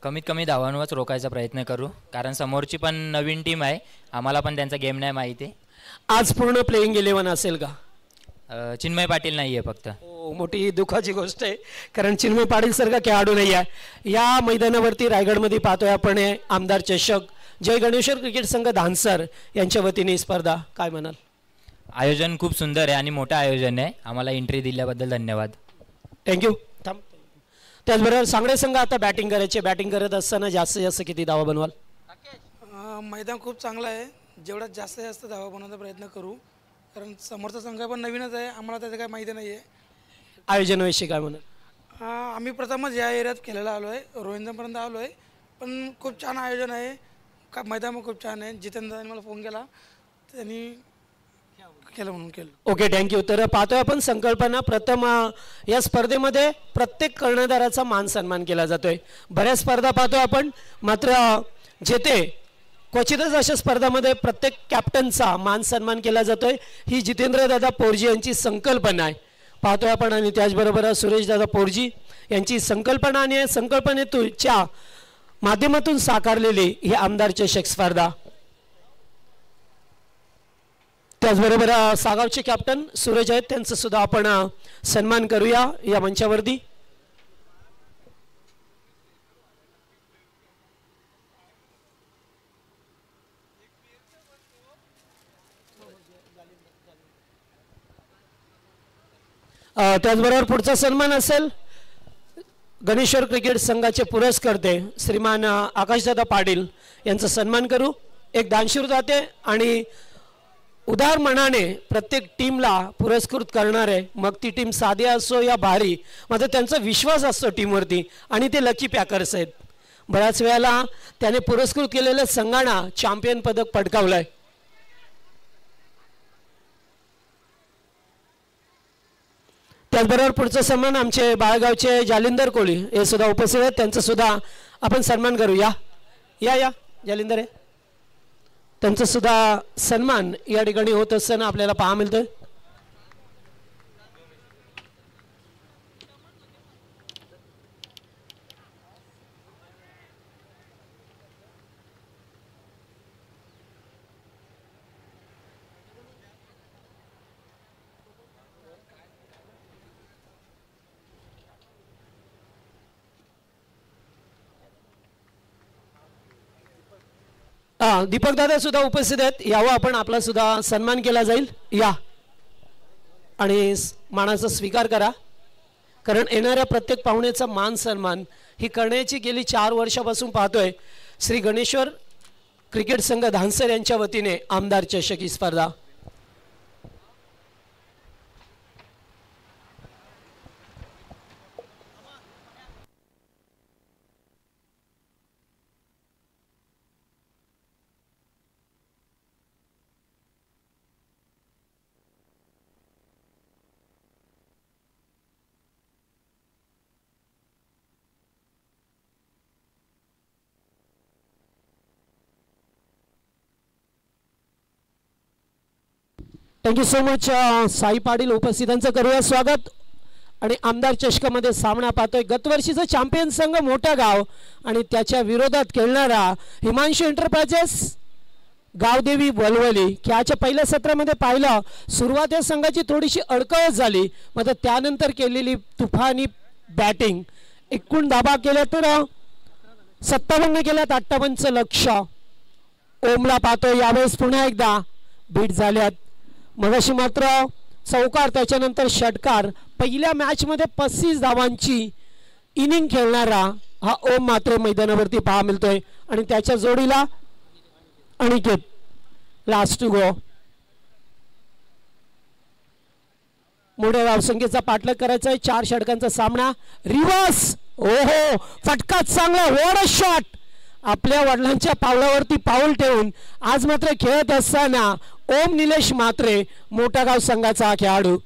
कमीत कमी धावांवरच रोखायचा प्रयत्न करू, कारण समोरची पण नवीन टीम आहे, आम्हाला पण त्यांचा गेम नाही माहिती. आज पूर्ण प्लेइंग 11 असेल का? चिन्मय पाटील नाही आहे फक्त. मोठी दुःखाची गोष्ट आहे, कारण चिन्मय पाटील सारखा खेळाडू नाही आहे या मैदानावरती. रायगडमध्ये पाहतोय आपण आमदार चषक जय गणेश्वर क्रिकेट संघ धानसर यांच्या वतीने स्पर्धा. काय म्हणाल? आयोजन खूप सुंदर आहे आणि मोठं आयोजन आहे. आम्हाला एंट्री दिल्याबद्दल धन्यवाद. थँक्यू. त्याचबरोबर सांगडे संघ आता बॅटिंग करायचे. बॅटिंग करत असताना जास्तीत जास्त किती धावा बनवाल? मैदान खूप चांगलं आहे, जेवढ्यात जास्तीत जास्त धावा बनवण्याचा प्रयत्न करू, कारण समोरचा संघ पण नवीनच आहे, आम्हाला त्याचं काय माहिती नाही आहे. आयोजनाविषयी काय म्हणाल? आम्ही प्रथमच या एरियात खेळायला आलो आहे, रोहिंदापर्यंत आलो आहे, पण खूप छान आयोजन आहे. का मैदान खूप छान आहे. जितेंद्रने मला फोन केला, त्यांनी केलं म्हणून केलं. Okay thank you. तर पाहतोय आपण संकल्पना. प्रथम या स्पर्धेमध्ये प्रत्येक कर्णधाराचा मान सन्मान केला जातोय. बऱ्याच स्पर्धा पाहतोय आपण, मात्र जेथे क्वचितच अशा स्पर्धामध्ये प्रत्येक कॅप्टनचा मान सन्मान केला जातोय. ही जितेंद्र दादा पोरजी यांची संकल्पना आहे पाहतोय आपण. आणि त्याचबरोबर सुरेश दादा पोरजी यांची संकल्पना आणि संकल्पनेच्या माध्यमातून साकारलेली ही आमदार चषक स्पर्धा. त्याचबरोबर सागावचे कॅप्टन सूरज आहेत, त्यांचं सुद्धा आपण सन्मान करूया या मंचावरती. त्याचबरोबर पुढचा सन्मान असेल गणेश्वर क्रिकेट संघाचे पुरस्कर्ते श्रीमान आकाशदादा पाटील यांचा सन्मान करू. एक दानशूर जाते आणि उदार मनाने प्रत्येक टीमला पुरस्कृत करणारे, मग ती टीम साधी असो या भारी, मात्र त्यांचा विश्वास असतो टीमवरती आणि ते लकी पॅकर्स आहेत. बऱ्याच वेळेला त्याने पुरस्कृत केलेल्या संघांना चॅम्पियन पदक पटकावलंय. त्याचबरोबर पुढचा सन्मान आमचे बाळगावचे जालिंदर कोळी हे सुद्धा उपस्थित आहेत, त्यांचा सुद्धा आपण सन्मान करू. या या या जालिंदर आहे, त्यांचा सुद्धा सन्मान या ठिकाणी होत असताना आपल्याला पाहा मिळतोय. दीपक दादा सुद्धा उपस्थित आहेत, यावं आपण आपला सुद्धा सन्मान केला जाईल. या आणि मानाचा स्वीकार करा, कारण येणाऱ्या प्रत्येक पाहुण्याचा मान सन्मान ही करण्याची गेली 4 वर्षापासून पाहतोय. श्री गणेश्वर क्रिकेट संघ धानसर यांच्या वतीने आमदार चषक ही स्पर्धा. Thank you so much. Sai Patil उपस्थितांचं करूया स्वागत. आणि आमदार चषकामध्ये सामना पाहतोय गतवर्षीचा चॅम्पियन संघ मोठा गाव आणि त्याच्या विरोधात खेळणारा हिमांशू एंटरप्राइजेस गावदेवी वलवली. खेळाच्या पहिल्या सत्रामध्ये पाहिलं सुरुवात या संघाची थोडीशी अडकळत झाली, मात्र त्यानंतर केलेली तुफानी बॅटिंग, एकूण धाबा केल्या तर 57 केल्यात, 58 लक्ष. ओमला पाहतोय यावेळेस पुन्हा एकदा बीट झाल्यात. मगाशी मात्र चौकार, त्याच्यानंतर षटकार. पहिल्या मॅचमध्ये 35 धावांची इनिंग खेळणारा हा ओम मात्र मैदानावरती पाहा मिळतोय आणि त्याच्या जोडीला अनिकेत. Last to go. मोठ्या धावसंख्येचा पाठलाग करायचा आहे. 4 षटकांचा सामना. रिव्हर्स, ओहो फटका चांगला, व्हॉट अ शॉट. आपल्या वडिलांच्या पावलावरती पाऊल ठेवून आज मात्र खेळत असताना ओम निलेश म्हात्रे मोठा गाव संघाचा हा खेळाडू.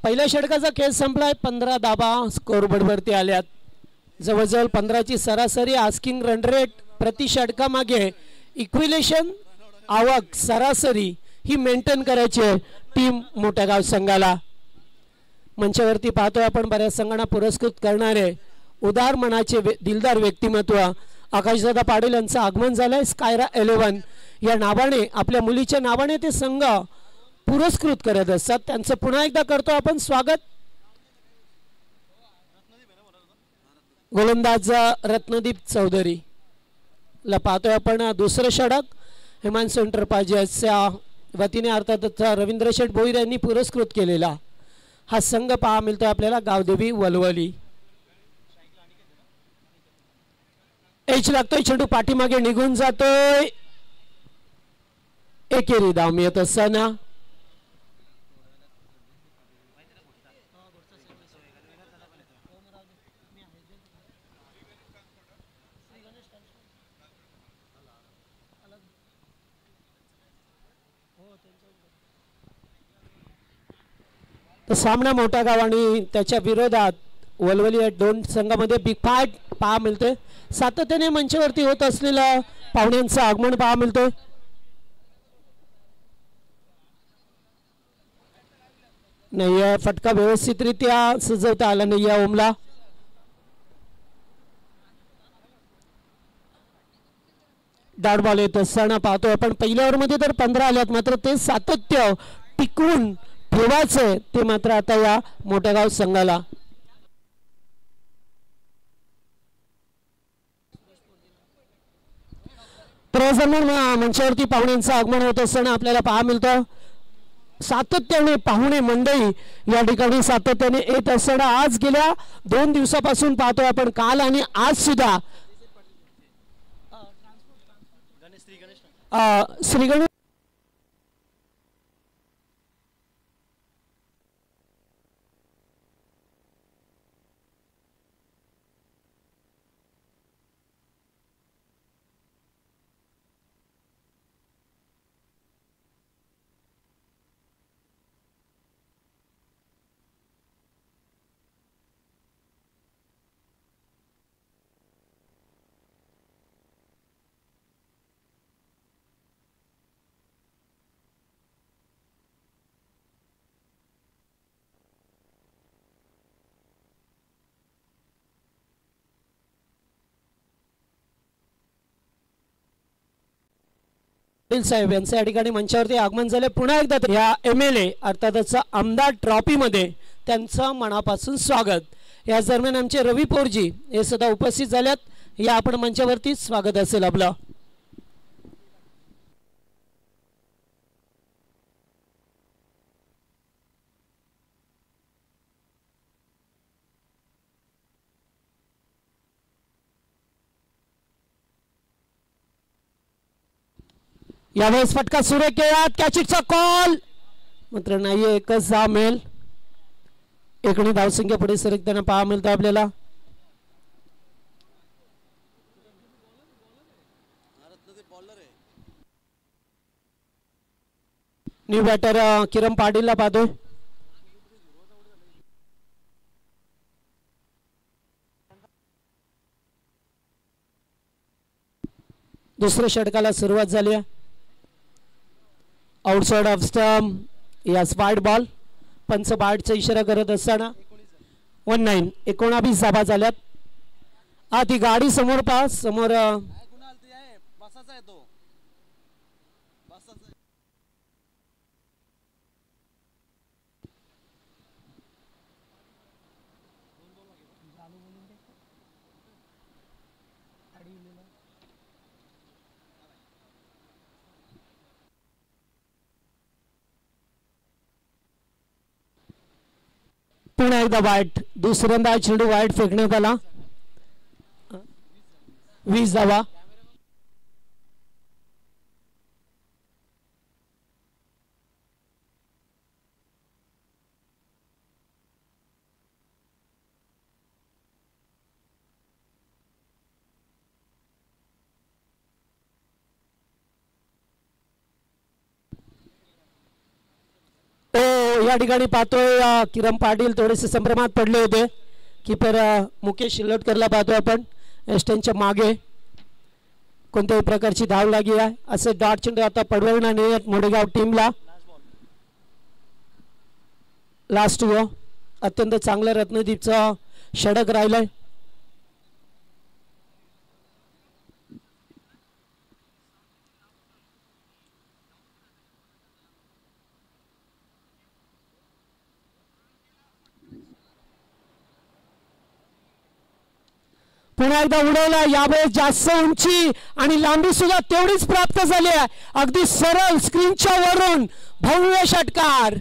पहिल्या षटकाचा खेळ संपलाय. 15 धाबा स्कोरबोर्डवरती आल्यात. जवळजवळ 15ची सरासरी आस्किंग रन रेट प्रति षटकामागे इक्विलेशन आवक सरासरी ही मेंटेन करायची आहे टीम मोठ्या गाव संघाला. मंचावरती पाहतोय आपण बऱ्याच संघांना पुरस्कृत करणारे उदार मनाचे दिलदार व्यक्तिमत्व आकाशदादा पाटील यांचं आगमन झालंय. स्कायरा 11 या नावाने, आपल्या मुलीच्या नावाने ते संघ पुरस्कृत करत असतात. त्यांचं पुन्हा एकदा करतो आपण स्वागत. गोलंदाज रत्नदीप चौधरी ला पाहतोय आपण. दुसरं षटक हिमांशू एंटरप्राइजेसच्या वतीने अर्थातच रवींद्र शेठ भोईर यांनी पुरस्कृत केलेला हा संघ पाहा मिळतोय आपल्याला गावदेवी वलवली. एच लागतोय, चेंडू पाठीमागे निघून जातोय. एकेरी धाव मिळत असताना सामना मोठा गाव आणि त्याच्या विरोधात वलवली या 2 संघामध्ये बिग फाईट पहा मिळते. सातत्याने मंचावरती होत असलेलं पाहुण्यांचं आगमन पहा मिळतोय. नाही फटका व्यवस्थितरित्या सजवता आला नाही या ओमला. डॉट बॉल येत असताना पाहतोय आपण. पहिल्या ओव्हरमध्ये तर 15 आल्यात, मात्र ते सातत्य टिकवून ठेवायचं ते मात्र आता या मोठ्या गाव संघाला. मंचावरती पाहुण्यांचं आगमन होत असताना आपल्याला पाहा मिळतं. सातत्याने पाहुणे मंडळी या ठिकाणी सातत्याने येत असताना आज गेल्या 2 दिवसापासून पाहतोय आपण, काल आणि आज सुद्धा श्री गणेश साहेब यांचं या ठिकाणी मंचावरती आगमन झाले. पुन्हा एकदा या MLA अर्थातच आमदार ट्रॉफीमध्ये त्यांचं मनापासून स्वागत. याच दरम्यान आमचे रवी पोरजी हे सुद्धा उपस्थित झाल्यात. या आपण मंचावरती स्वागत असेल आपलं. यावेळेस फटका सुरेख केला, कॅचिटचा कॉल मात्र नाहीये. एकच धाव मिळेल. एकणी धावसंख्या पुढे सरकताना पाहा मिळतं आपल्याला. न्यू बॅटर किरण पाटीलला पाहतोय. दुसऱ्या षटकाला सुरुवात झाली आहे. आउटसाइड ऑफ स्टंप या स्पाइड बॉल. पंच बाटचा इशारा करत असताना 19 19 धाबा झाल्यात. ती गाडी समोर पहा. समोर पुन्हा एकदा वाईट. दुसऱ्यांदा चेंडू वाईट फेकण्यात आला. 20 धावा. या ठिकाणी पाहतोय किरण पाटील थोडेसे संभ्रमात पडले होते. कीपर मुकेश शिल्लोटकरला पाहतोय आपण. एस्टनच्या मागे कोणत्याही प्रकारची धाव लागली आहे असे डॉट चेंडू आता पडवणार नाही मोडेगाव टीमला. लास्ट गो. अत्यंत चांगलं रत्नदीपचं षटक राहिलंय. पुन्हा एकदा उडवला. यावेळेस जास्त उंची आणि लांबी सुद्धा तेवढीच प्राप्त झाली आहे. अगदी सरळ स्क्रीनच्या वरून भव्य षटकार.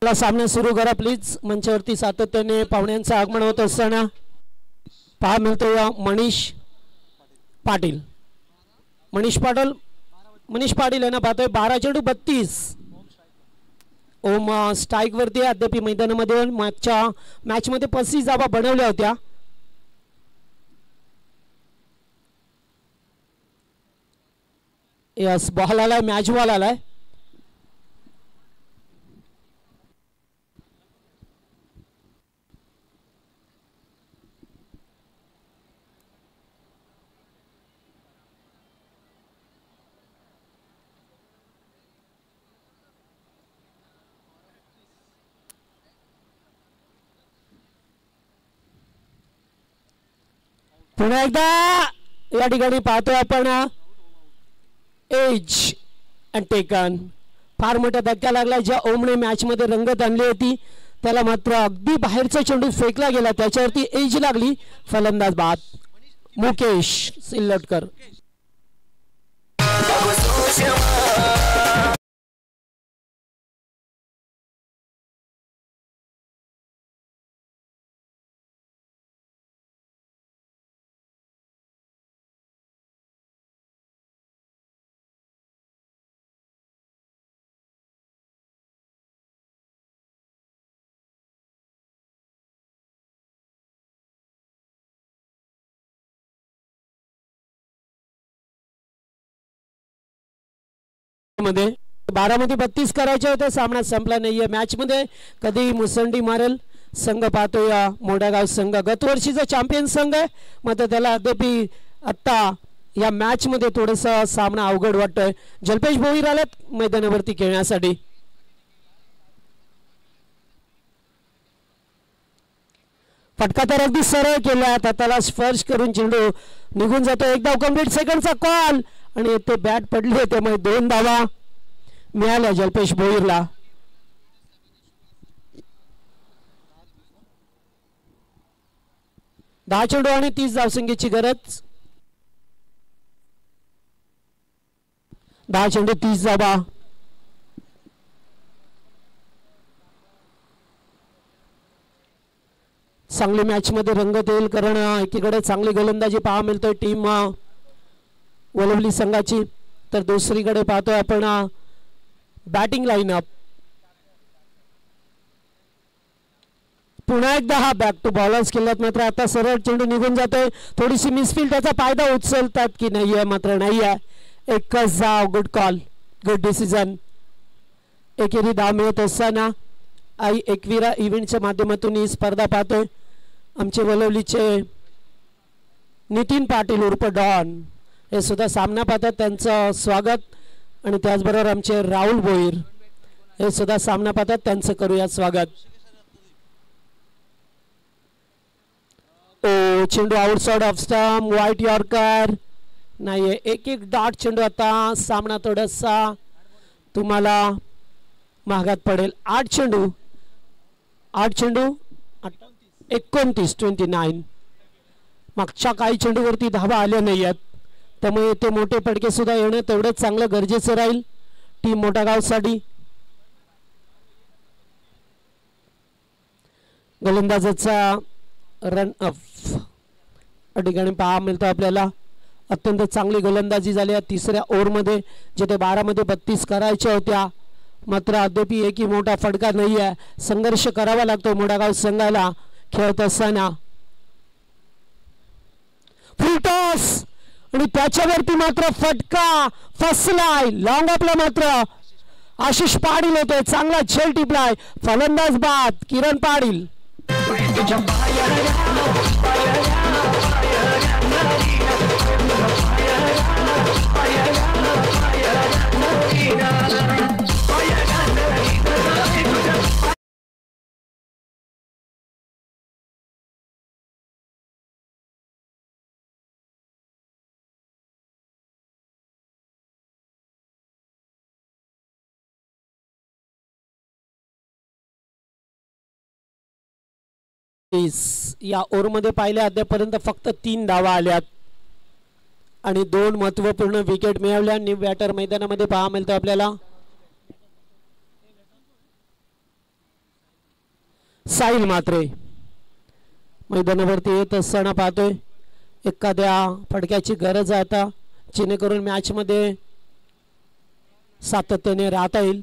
आपला सामना सुरू करा प्लीज. मंचावरती सातत्याने पाहुण्यांचं आगमन होत असताना पहा मिळतो या मनीष पाटील. मनीष पाटील यांना पाहतोय. 12 चेंडू 32. ओम स्ट्राईक वरती अद्याप मैदानामध्ये मागच्या मॅच मध्ये 35 धावा बनवल्या होत्या. यस बॉल आलाय, मॅच बॉल आलाय. पुन्हा एकदा या ठिकाणी पाहतोय आपण एज अँड टेकन. फार मोठा धक्का लागला. ज्या ओमने मॅच मध्ये रंगत आणली होती त्याला मात्र अगदी बाहेरचा चेंडू फेकला गेला, त्याच्यावरती एज लागली. फलंदाज बाद मुकेश सिल्लोडकर. मध्ये 12 मध्ये 32 करायचे होते. सामना संपला नाहीये. मॅच मध्ये कधी मुसंडी मारेल संघ पाहतो या मोडागाव संघ. गत वर्षीचा चॅम्पियन संघ आहे, मात्र त्याला अद्याप आता या मॅच मध्ये थोडासा सामना अवघड वाटतोय. जल्पेश भोईर आलेत मैदानावरती खेळण्यासाठी. फटका तर अगदी सरळ केला, त्याला स्पर्श करून चेंडू निघून जातो. एकदा कंप्लीट सेकंडचा कॉल आणि ते बॅट पडले, त्यामुळे 2 धावा मिळाल्या जल्पेश भोईरला. दहा चेंडू आणि 30 धावसंख्येची गरज. 10 चेंडू 30 धावा. चांगली मॅच मध्ये रंगत येईल, कारण एकीकडे चांगली गोलंदाजी पाहा मिळतोय टीम वलवली संघाची, तर दुसरीकडे पाहतोय आपण बॅटिंग लाईनअप. पुन्हा एकदा हा बॅक टू बॉलर्स केल्यात, मात्र आता सरळ चेंडू निघून जातोय. थोडीशी मिसफील्ड, त्याचा फायदा उचलतात की नाहीये, मात्र नाही आहे. एकच धाव. Good call, good decision. एकेरी धाव मिळत असताना आई एकविरा इव्हेंटच्या माध्यमातून ही स्पर्धा पाहतोय. आमचे वलवलीचे नितीन पाटील उर्फ डॉन हे सुद्धा सामना पाहतात, त्यांचं स्वागत. आणि त्याचबरोबर आमचे राहुल भोईर हे सुद्धा सामना पाहतात, त्यांचं करूया स्वागत. ओ चेंडू outside off stump, white yorker नाहीये. एक डॉट चेंडू. आता सामना थोडासा तुम्हाला महागात पडेल. 8 चेंडू 29. मागच्या काही चेंडूवरती धावा आल्या नाही आहेत, त्यामुळे ते मोठे फटके सुद्धा येणं तेवढंच चांगलं गरजेचं राहील टीम मोठागावसाठी. गोलंदाजाचा रन अप ठिकाणी पहा मिळतो आपल्याला. अत्यंत चांगली गोलंदाजी झाली आहे तिसऱ्या ओव्हरमध्ये, जिथे 12 मध्ये 32 करायच्या होत्या, मात्र अद्याप एकही मोठा फटका नाही आहे. संघर्ष करावा लागतो मोठागाव संघाला खेळत असताना. फुल टॉस आणि त्याच्यावरती मात्र फटका फसलाय. लॉंग अपला मात्र आशिष पाटील होते, चांगला झेल टिपलाय. फलंदाज बाद किरण पाटील. या ओव्हरमध्ये पाहिल्या अद्यापर्यंत फक्त 3 धावा आल्यात आणि 2 महत्वपूर्ण विकेट मिळवल्या. न्यू बॅटर मैदानामध्ये पहा मिळतो आपल्याला. साहिल मात्रे मैदानावरती येत असताना पाहतोय. एखाद्या फटक्याची गरज आहे आता, जेणेकरून मॅच मध्ये सातत्याने राहता येईल.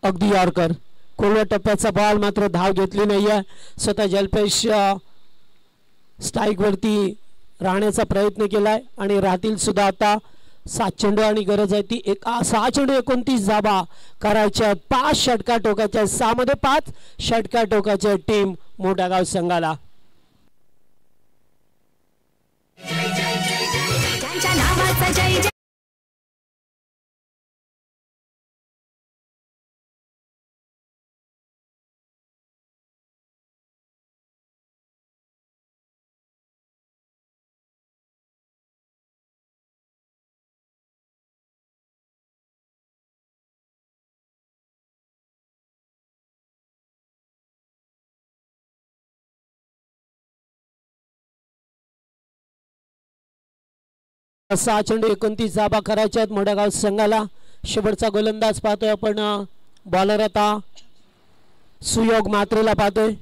अगदी यॉर्कर खोलव्या टप्प्याचा बॉल, मात्र धाव घेतली नाहीये. स्वतः जलपेश स्ट्राईक वरती राहण्याचा प्रयत्न केलाय आणि राहतील सुद्धा. आता 7 चेंडू आणि गरज आहे ती 6 चेंडू 29 धावा करायच्या. 5 षटकार टोकाच्या, 6 मध्ये 5 षटकार टोकाच्या टीम मोठागाव संघाला. सहा चेंडू 29 धावा करायच्या आहेत मोठागाव संघाला. शेवटचा गोलंदाज पाहतोय आपण. बॉलर आता सुयोग मात्रेला पाहतोय.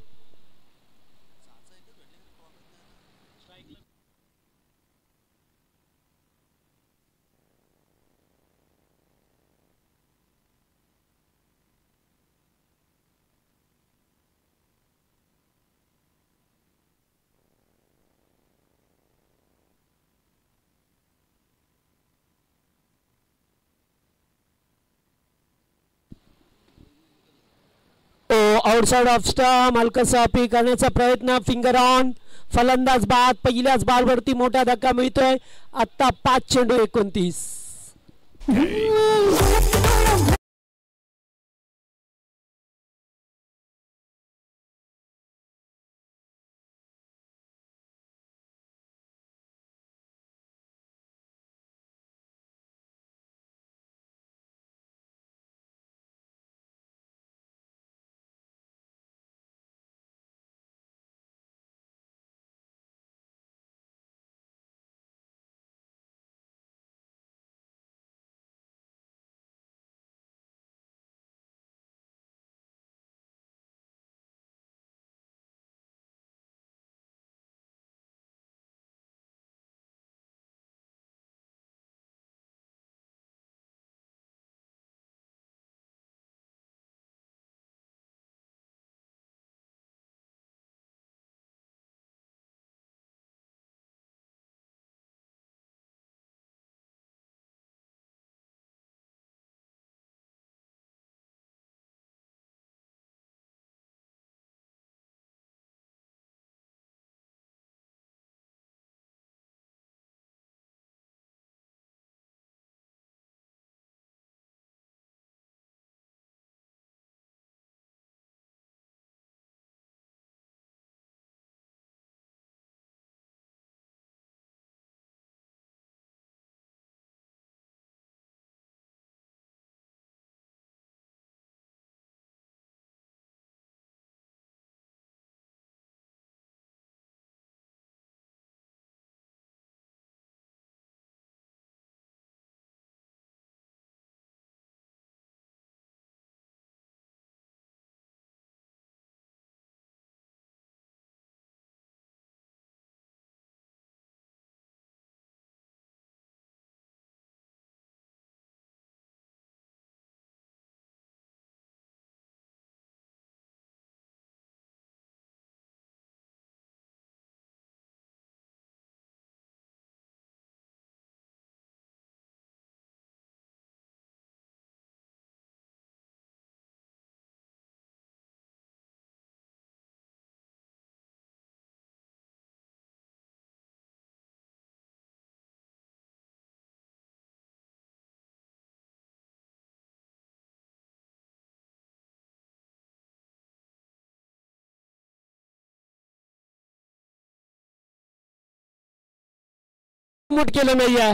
आउटसाइड ऑफ स्टंप, हलकासा अपील करण्याचा प्रयत्न. फिंगर ऑन, फलंदाज बाद. पहिल्याच बॉलवरती मोठा धक्का मिळतोय. आता 5 चेंडू 29. मोठ केलं नाही आहे.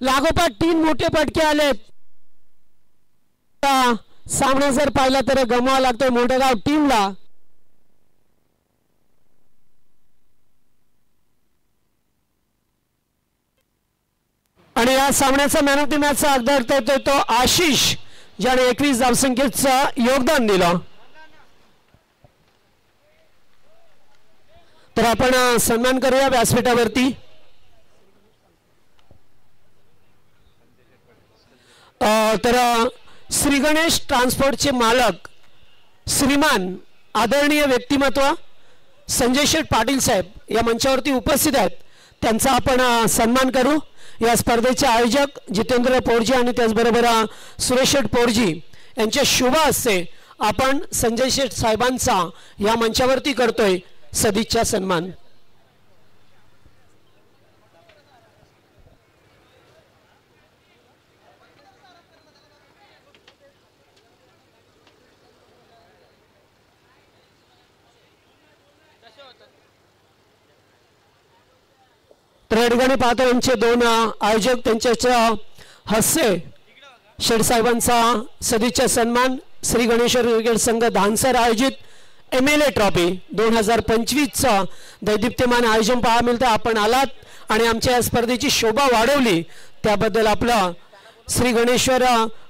लागोपाठ 3 मोठे फटके आलेत. सामना जर पाहिला तर गमवावा लागतोय मोठगाव टीमला. आणि या सामन्याचा मॅन ऑफ द मॅचचा अर्थ येतोय तो आशिष, ज्याने 21 धावसंख्येचं योगदान दिलं. तर आपण सन्मान करूया व्यासपीठावरती. तर श्री गणेश ट्रान्सपोर्टचे मालक श्रीमान आदरणीय व्यक्तिमत्व संजय शेठ पाटील साहेब या मंचावरती उपस्थित आहेत. त्यांचा आपण सन्मान करू. या स्पर्धेचे आयोजक जितेंद्र पोरजी आणि त्याचबरोबर सुरेश शेठ पोरजी यांच्या शुभ हस्ते आपण संजय शेठ साहेबांचा या मंचावरती करतोय सदिच्छा सन्मान. तर या ठिकाणी पाहतो यांचे दोन आयोजक त्यांच्या हस्ते शेठ साहेबांचा सदिच्छा सन्मान. श्री गणेश्वर क्रिकेट संघ धानसर आयोजित MLA ट्रॉफी 2025चा दैदिप्यमान आयोजन पाहायला मिळतं. आपण आलात आणि आमच्या या स्पर्धेची शोभा वाढवली त्याबद्दल आपला श्री गणेश्वर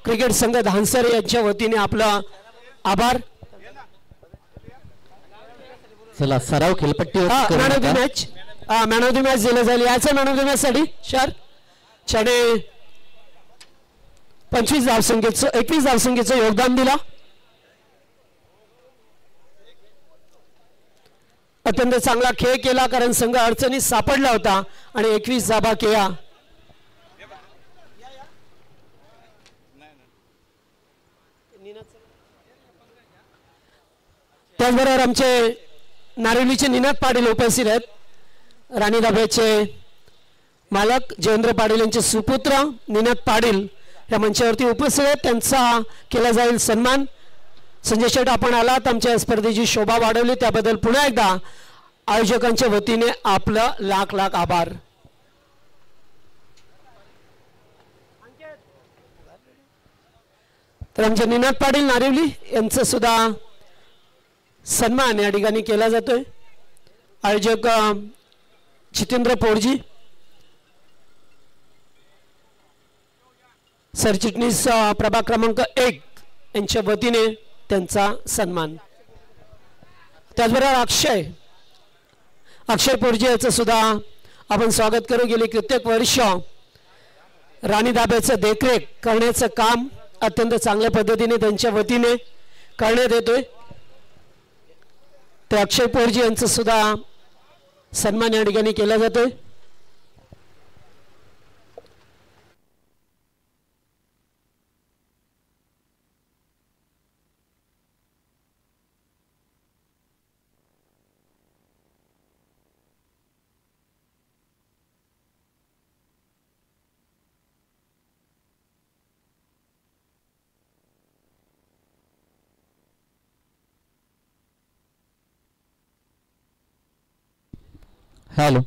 क्रिकेट संघ धानसर यांच्या वतीने आपला आभार. चला सराव खेळपट्टीवर man of the match man of the match दिलं जाईल. याचं मॅन ऑफ द मॅच साठी छाडे 21 धावसंख्येचं योगदान दिला. अत्यंत चांगला खेळ केला कारण संघ अडचणीत सापडला होता आणि 21 धावा केल्या. त्याचबरोबर आमचे नारिवलीचे निनाद पाटील उपस्थित आहेत. राणी धाब्याचे मालक जयेंद्र पाटील यांचे सुपुत्र निनाद पाटील या मंचावरती उपस्थित आहेत. त्यांचा केला जाईल सन्मान. संजय शेठ आपण आलात आमच्या स्पर्धेची शोभा वाढवली त्याबद्दल पुन्हा एकदा आयोजकांच्या वतीने आपलं लाख लाख आभार. तर आमचे निनाद पाटील नारिवली यांचं सुद्धा सन्मान या ठिकाणी केला जातोय. आयोजक जितेंद्र पोरजी, सरचिटणीस प्रभाग क्रमांक 1 यांच्या वतीने त्यांचा सन्मान. त्याचबरोबर अक्षय पोरजी याचं सुद्धा आपण स्वागत करू. गेली कित्येक वर्ष राणी धाब्याचं देखरेख करण्याचं काम अत्यंत चांगल्या पद्धतीने त्यांच्या वतीने करण्यात येतोय. ते अक्षय पोरजी यांचं सुद्धा सन्मान या ठिकाणी केला जातोय. हॅलो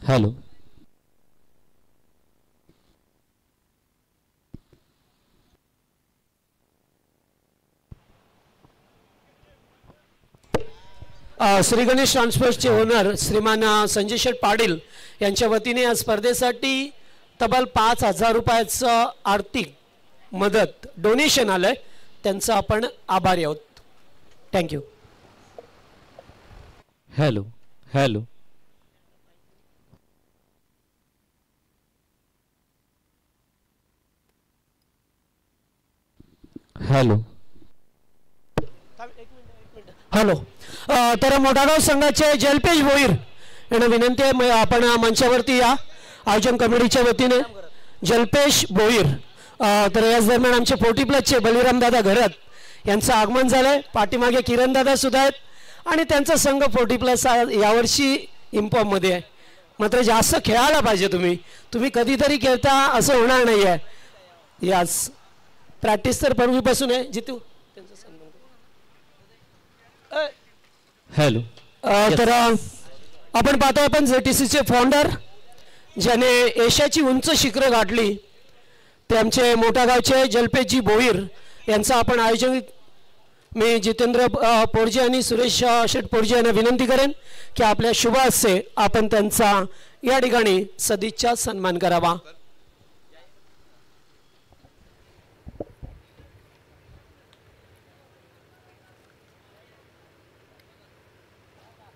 हॅलो श्री गणेश ट्रान्सपोर्टचे ओनर श्रीमान संजय शेठ पाटील यांच्या वतीने या स्पर्धेसाठी तब्बल 5,000 रुपयाचं आर्थिक मदत डोनेशन आलंय. त्यांचं आपण आभारी आहोत. Thank you. Hello hello hello hello. तर मोठागाव संघाचे जलपेश भोईर यांना विनंती आहे आपण मंचावरती या. आयोजन कमिटीच्या वतीने जलपेश भोईर. तर याच दरम्यान आमचे 40+ बलिराम दादा घरत यांचं आगमन झालंय. पाठीमागे किरण दादा सुद्धा आहेत आणि त्यांचा संघ 40+ यावर्षी इम्पॉममध्ये आहे. मात्र जास्त खेळायला पाहिजे. तुम्ही कधीतरी खेळता असं होणार नाही आहे. याच प्रॅक्टिस तर पूर्वीपासून आहे. जितू हॅलो. तर आपण पाहतो आपण JTCचे फाउंडर ज्याने एशियाची उंच शिखरं गाठली ते आमचे मोठा गावचे जलपेशजी भोईर यांचं आपण आयोजन मी जितेंद्र पोरजे आणि सुरेश शेठ पोरजे यांना विनंती करेन की आपल्या शुभ हस्ते आपण त्यांचा या ठिकाणी सदिच्छा सन्मान करावा.